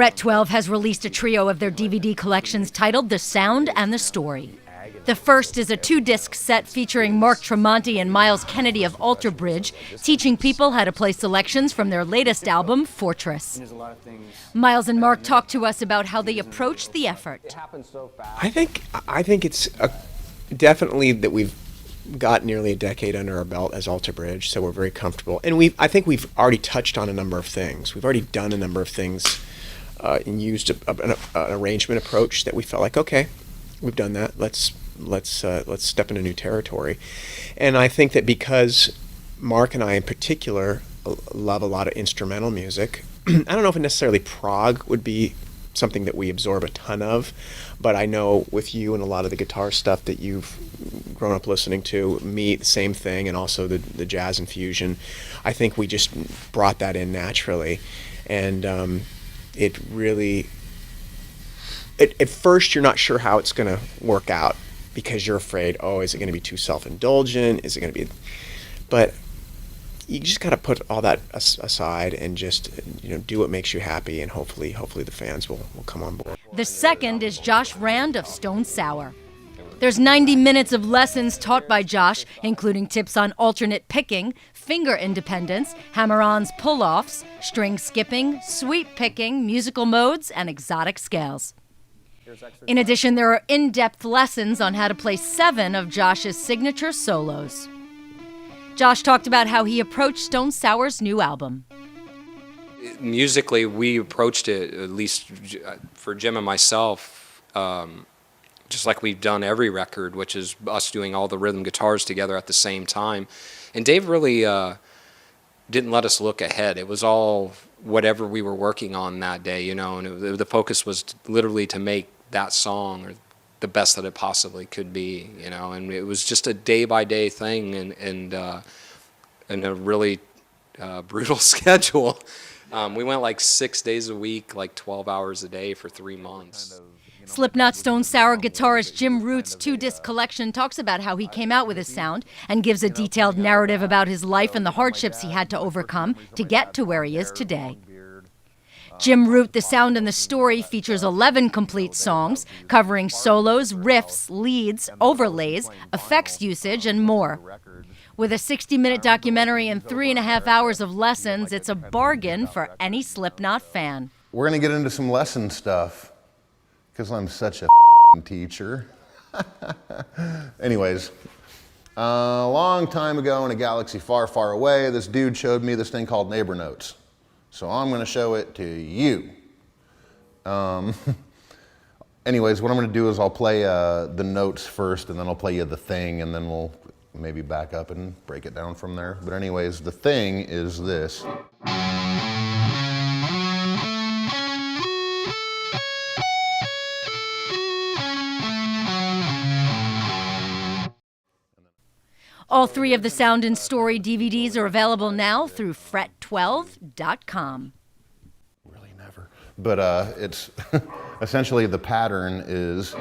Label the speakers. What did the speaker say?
Speaker 1: Fret 12 has released a trio of their DVD collections titled The Sound and the Story. The first is a 2-disc set featuring Mark Tremonti and Myles Kennedy of Alter Bridge, teaching people how to play selections from their latest album, Fortress. Myles and Mark talked to us about how they approached the effort.
Speaker 2: I think it's definitely that we've got nearly a decade under our belt as Alter Bridge, so we're very comfortable. And I think we've already touched on a number of things. We've already done a number of things and used an arrangement approach that we felt like, okay, we've done that. Let's step into new territory. And I think that because Mark and I in particular love a lot of instrumental music, I don't know if necessarily prog would be something that we absorb a ton of, but I know with you and a lot of the guitar stuff that you've grown up listening to, me, the same thing, and also the jazz infusion, I think we just brought that in naturally. And it really, at first you're not sure how it's going to work out because you're afraid, oh, is it going to be too self-indulgent? Is it going to be, but you just got to put all that aside and just do what makes you happy, and hopefully the fans will come on board.
Speaker 1: The second is Josh Rand of Stone Sour. There's 90 minutes of lessons taught by Josh, including tips on alternate picking, finger independence, hammer-ons pull-offs, string skipping, sweep picking, musical modes, and exotic scales. In addition, there are in-depth lessons on how to play 7 of Josh's signature solos. Josh talked about how he approached Stone Sour's new album.
Speaker 3: Musically, we approached it, at least for Jim and myself, just like we've done every record, which is us doing all the rhythm guitars together at the same time. And Dave really didn't let us look ahead. It was all whatever we were working on that day, and the focus was literally to make that song or the best that it possibly could be, and it was just a day-by-day thing and a really brutal schedule. We went like 6 days a week, like 12 hours a day for 3 months.
Speaker 1: Slipknot Stone Sour guitarist Jim Root's 2-disc collection talks about how he came out with his sound and gives a detailed narrative about his life and the hardships he had to overcome to get to where he is today. Jim Root, The Sound and the Story features 11 complete songs covering solos, riffs, leads, overlays, effects usage, and more. With a 60-minute documentary and 3.5 hours of lessons, it's a bargain for any Slipknot fan.
Speaker 4: We're going to get into some lesson stuff because I'm such a teacher. Anyways, a long time ago in a galaxy far, far away, this dude showed me this thing called neighbor notes. So I'm going to show it to you. Anyways, what I'm going to do is I'll play the notes first, and then I'll play you the thing, and then we'll maybe back up and break it down from there. But anyways, the thing is this.
Speaker 1: All 3 of the Sound and Story DVDs are available now through fret12.com.
Speaker 4: Really never. But it's essentially the pattern is...